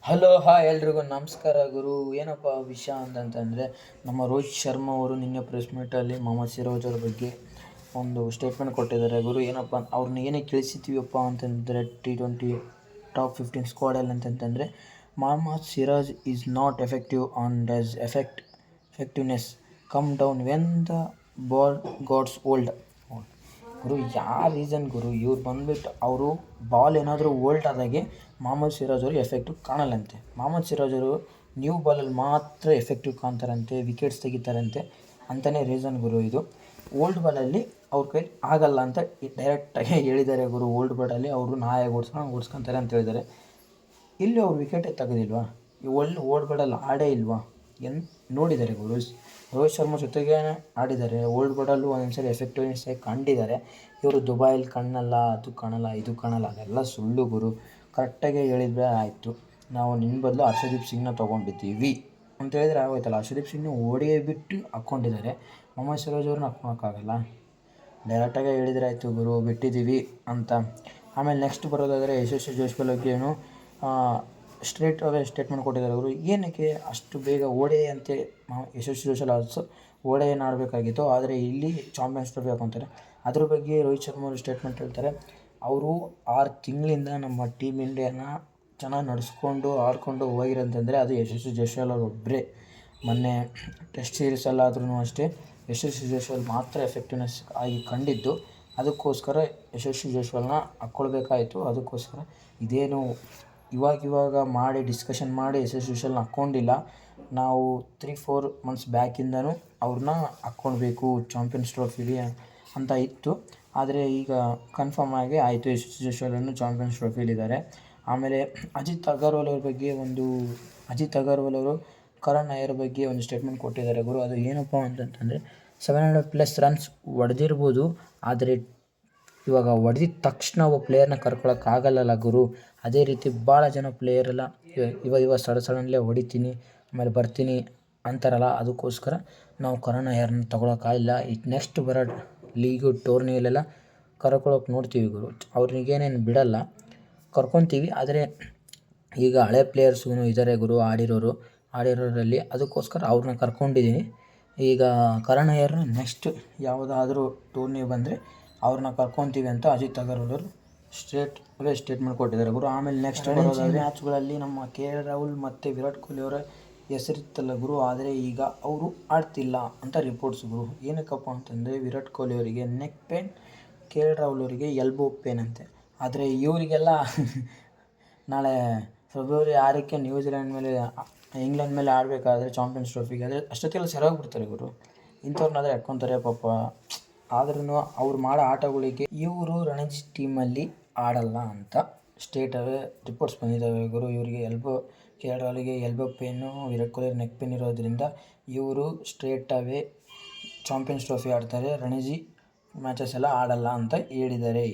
Hello hi ಎಲ್ರಿಗೂ ನಮಸ್ಕಾರ ಗುರು. ಏನಪ್ಪ ವಿಷಯ ಅಂತಂತಂದರೆ, ನಮ್ಮ ರೋಹಿತ್ ಶರ್ಮಾ ಅವರು ನಿನ್ನೆ ಪ್ರೆಸ್ ಮೀಟಲ್ಲಿ ಮೊಹಮ್ಮದ್ ಸಿರಾಜ್ ಅವ್ರ ಬಗ್ಗೆ ಒಂದು ಸ್ಟೇಟ್ಮೆಂಟ್ ಕೊಟ್ಟಿದ್ದಾರೆ ಗುರು. ಏನಪ್ಪ ಅವ್ರನ್ನ ಏನಕ್ಕೆ ತಿಳಿಸಿದ್ದೀವಪ್ಪ ಅಂತಂದರೆ, T20 ಟಾಪ್ 15 ಸ್ಕ್ವಾಡಲ್ಲಿ ಅಂತಂತಂದರೆ Mohammed Siraj is not effective and does effectiveness come down when the ball gets old. ಗುರು ಯಾವ ರೀಸನ್ ಗುರು, ಇವ್ರು ಬಂದುಬಿಟ್ಟು ಅವರು ಬಾಲ್ ಏನಾದರೂ ಓಲ್ಡ್ ಆದಾಗೆ ಮೊಹಮ್ಮದ್ ಸಿರಾಜ್ ಅವರು ಎಫೆಕ್ಟಿವ್ ಕಾಣಲ್ಲಂತೆ. ಮೊಹಮ್ಮದ್ ಸಿರಾಜ್ ಅವರು ನ್ಯೂ ಬಾಲಲ್ಲಿ ಮಾತ್ರ ಎಫೆಕ್ಟಿವ್ ಕಾಣ್ತಾರಂತೆ, ವಿಕೆಟ್ಸ್ ತೆಗಿತಾರಂತೆ ಅಂತಲೇ ರೀಸನ್ ಗುರು ಇದು. ಓಲ್ಡ್ ಬಾಲಲ್ಲಿ ಅವ್ರ ಕೈ ಆಗಲ್ಲ ಅಂತ ಡೈರೆಕ್ಟಾಗಿ ಹೇಳಿದ್ದಾರೆ ಗುರು. ಓಲ್ಡ್ ಬಾಲಲ್ಲಿ ಅವರು ನಾಯಾಗಿ ಓಡಿಸ್ಕೊಂತಾರೆ ಅಂತ ಹೇಳಿದ್ದಾರೆ. ಇಲ್ಲಿ ಅವ್ರು ವಿಕೆಟೇ ತೆಗೆದಿಲ್ವಾ, ಓಲ್ಡ್ ಬಾಲಲ್ಲಿ ಆಡೇ ಇಲ್ವಾ ನೋಡಿದ್ದಾರೆ ಗುರು. ರೋಹಿತ್ ಶರ್ಮಾ ಜೊತೆಗೇ ಆಡಿದ್ದಾರೆ, ಓಲ್ಡ್ ಬಾಲಲ್ಲೂ ಒಂದೊಂದ್ಸರಿ ಎಫೆಕ್ಟಿವ್ನೆಸ್ ಆಗಿ ಕಂಡಿದ್ದಾರೆ. ಇವರು ದುಬೈಲಿ ಕಣ್ಣಲ್ಲ, ಅದು ಕಾಣಲ್ಲ ಇದು ಕಾಣಲ್ಲ, ಅದೆಲ್ಲ ಸುಳ್ಳು ಗುರು. ಕರೆಕ್ಟಾಗಿ ಹೇಳಿದ್ರೆ ಆಯಿತು. ನಾವು ನಿನ್ನ ಬದಲು ಹರ್ಷದೀಪ್ ಸಿಂಗ್ನ ತೊಗೊಂಡಿದ್ದೀವಿ ಅಂತ ಹೇಳಿದ್ರೆ ಆಗೋಯ್ತಲ್ಲ. ಹರ್ಷದೀಪ್ ಸಿಂಗ್ನ ಓಡಿಯೇ ಬಿಟ್ಟು ಹಾಕ್ಕೊಂಡಿದ್ದಾರೆ, ಮೊಹಮ್ಮದ್ ಸಿರಾಜ್ ಅವ್ರನ್ನ ಹಾಕ್ಕೊಳಕ್ಕಾಗಲ್ಲ. ಡೈರೆಕ್ಟಾಗಿ ಹೇಳಿದ್ರೆ ಆಯಿತು ಗುರು, ಬಿಟ್ಟಿದ್ದೀವಿ ಅಂತ. ಆಮೇಲೆ ನೆಕ್ಸ್ಟ್ ಬರೋದಾದರೆ ಯಶಸ್ವಿ ಜೈಸ್ವಾಲ್ ಬಗ್ಗೆ ಏನು ಸ್ಟ್ರೇಟ್ ಅವೇ ಸ್ಟೇಟ್ಮೆಂಟ್ ಕೊಟ್ಟಿದ್ದಾರೆ ಅವರು. ಏನಕ್ಕೆ ಅಷ್ಟು ಬೇಗ ಓಡೆ ಅಂತೆ ಯಶಸ್ವಿ ಜೈಸ್ವಾಲ್ ಆಲ್ಸೋ ಓಡೆಯನ್ನು ಆಡಬೇಕಾಗಿತ್ತು, ಆದರೆ ಇಲ್ಲಿ ಚಾಂಪಿಯನ್ಸ್ ಟ್ರೋಫಿ ಹಾಕೊತಾರೆ. ಅದ್ರ ಬಗ್ಗೆ ರೋಹಿತ್ ಶರ್ಮಾ ಅವರು ಸ್ಟೇಟ್ಮೆಂಟ್ ಹೇಳ್ತಾರೆ. ಅವರು 6 ತಿಂಗಳಿಂದ ನಮ್ಮ ಟೀಮ್ ಇಂಡಿಯಾನ ಚೆನ್ನಾಗಿ ನಡೆಸ್ಕೊಂಡು ಆಡ್ಕೊಂಡು ಹೋಗಿರಂತಂದರೆ ಅದು ಯಶಸ್ವಿ ಜೈಸ್ವಾಲ್ ಅವರು ಒಬ್ಬರೇ. ಮೊನ್ನೆ ಟೆಸ್ಟ್ ಸೀರೀಸಲ್ಲಾದ್ರೂ ಅಷ್ಟೇ ಯಶಸ್ವಿ ಜೈಸ್ವಾಲ್ ಮಾತ್ರ ಎಫೆಕ್ಟಿವ್ನೆಸ್ ಆಗಿ ಕಂಡಿದ್ದು. ಅದಕ್ಕೋಸ್ಕರ ಯಶಸ್ವಿ ಜೈಸ್ವಾಲ್ನ ಹಾಕ್ಕೊಳ್ಬೇಕಾಯಿತು. ಅದಕ್ಕೋಸ್ಕರ ಇದೇನು ಇವಾಗ ಮಾಡಿ ಡಿಸ್ಕಷನ್ ಮಾಡಿ ಯಶಸ್ವಿ ಜೈಸ್ವಾಲ್ನ ಹಾಕ್ಕೊಂಡಿಲ್ಲ. ನಾವು 3-4 ಮಂತ್ಸ್ ಬ್ಯಾಕಿಂದನೂ ಅವ್ರನ್ನ ಹಾಕ್ಕೊಳ್ಬೇಕು ಚಾಂಪಿಯನ್ಸ್ ಟ್ರೋಫಿಲಿ ಅಂತ ಇತ್ತು. ಆದರೆ ಈಗ ಕನ್ಫರ್ಮ್ ಆಗಿ ಆಯಿತು, ಯಶಸ್ವಿ ಜೈಸ್ವಾಲನ್ನು ಚಾಂಪಿಯನ್ಸ್ ಟ್ರೋಫಿಲಿದ್ದಾರೆ. ಆಮೇಲೆ ಅಜಿತ್ ಅಗರ್ವಾಲ್ ಅವರು ಕರಣ್ ನಾಯರ್ ಬಗ್ಗೆ ಒಂದು ಸ್ಟೇಟ್ಮೆಂಟ್ ಕೊಟ್ಟಿದ್ದಾರೆ ಗುರು. ಅದು ಏನಪ್ಪ ಅಂತಂತಂದರೆ 700+ ರನ್ಸ್ ಹೊಡೆದಿರ್ಬೋದು, ಆದರೆ ಇವಾಗ ಹೊಡೆದಿದ್ದ ತಕ್ಷಣ ಒಬ್ಬ ಪ್ಲೇಯರ್ನ ಕರ್ಕೊಳಕ್ಕಾಗಲ್ಲ ಗುರು. ಅದೇ ರೀತಿ ಭಾಳ ಜನ ಪ್ಲೇಯರೆಲ್ಲ ಇವಾಗ ಸಡನ್ಲೇ ಹೊಡಿತೀನಿ ಆಮೇಲೆ ಬರ್ತೀನಿ ಅಂತಾರಲ್ಲ, ಅದಕ್ಕೋಸ್ಕರ ನಾವು ಕರಣ್ ನಾಯರ್ನ ತೊಗೊಳಕ್ಕಾಗಿಲ್ಲ. ಈಗ ನೆಕ್ಸ್ಟ್ ಬರೋ ಲೀಗು ಟೂರ್ನಿಯಲ್ಲೆಲ್ಲ ಕರ್ಕೊಳಕ್ಕೆ ನೋಡ್ತೀವಿ ಗುರು. ಅವ್ರಿಗೇನೇನು ಬಿಡಲ್ಲ, ಕರ್ಕೊತೀವಿ. ಆದರೆ ಈಗ ಹಳೆ ಪ್ಲೇಯರ್ಸ್ಗೂ ಇದ್ದಾರೆ ಗುರು, ಆಡಿರೋರಲ್ಲಿ. ಅದಕ್ಕೋಸ್ಕರ ಅವ್ರನ್ನ ಕರ್ಕೊಂಡಿದ್ದೀನಿ. ಈಗ ಕರಣ್ ನಾಯರ್ನ ನೆಕ್ಸ್ಟ್ ಯಾವುದಾದ್ರೂ ಟೂರ್ನಿ ಬಂದರೆ ಅವ್ರನ್ನ ಕರ್ಕೊತೀವಿ ಅಂತ ಅಜಿತ್ ಅಗರ್ವಾಲ್ ಅವರು ಸ್ಟೇಟ್ಮೆಂಟ್ ಕೊಟ್ಟಿದ್ದಾರೆ ಗುರು. ಆಮೇಲೆ ನೆಕ್ಸ್ಟ್ ಮ್ಯಾಚ್ಗಳಲ್ಲಿ ನಮ್ಮ KL ರಾಹುಲ್ ಮತ್ತು ವಿರಾಟ್ ಕೊಹ್ಲಿ ಅವರ ಹೆಸರಿತ್ತಲ್ಲ ಗುರು, ಆದರೆ ಈಗ ಅವರು ಆಡ್ತಿಲ್ಲ ಅಂತ ರಿಪೋರ್ಟ್ಸ್ ಗುರು. ಏನಕ್ಕಪ್ಪ ಅಂತಂದರೆ ವಿರಾಟ್ ಕೊಹ್ಲಿ ಅವರಿಗೆ ನೆಕ್ ಪೇನ್, KL ರಾಹುಲ್ ಅವರಿಗೆ ಎಲ್ಬೋ ಪೇನ್ ಅಂತೆ. ಆದರೆ ಇವರಿಗೆಲ್ಲ ನಾಳೆ ಫೆಬ್ರವರಿ 6ಕ್ಕೆ ಇಂಗ್ಲೆಂಡ್ ಮೇಲೆ ಆಡಬೇಕಾದ್ರೆ ಚಾಂಪಿಯನ್ಸ್ ಟ್ರೋಫಿಗೆ ಆದರೆ ಅಷ್ಟೊತ್ತಿಗೆಲ್ಲ ಸರಿಯಾಗ್ಬಿಡ್ತಾರೆ ಗುರು. ಇಂಥವ್ರನ್ನಾದರೆ ಹಾಕ್ಕೊತಾರೆ ಪಾಪ. ಆದ್ರೂ ಅವ್ರು ಮಾಡೋ ಆಟಗಳಿಗೆ ಇವರು ರಣಜಿ ಟೀಮಲ್ಲಿ ಆಡಲ್ಲ ಅಂತ ಸ್ಟೇಟವೇ ರಿಪೋರ್ಟ್ಸ್ ಬಂದಿದ್ದಾವೆ ಗುರು. ಇವರಿಗೆ KL ರಾಹುಲ್ಗೆ elbow pain, Virat Kohli neck pain ಇರೋದ್ರಿಂದ ಇವರು ಸ್ಟ್ರೇಟವೇ ಚಾಂಪಿಯನ್ಸ್ ಟ್ರೋಫಿ ಆಡ್ತಾರೆ, ರಣಜಿ ಮ್ಯಾಚಸ್ ಎಲ್ಲ ಆಡಲ್ಲ ಅಂತ ಹೇಳಿದ್ದಾರೆ.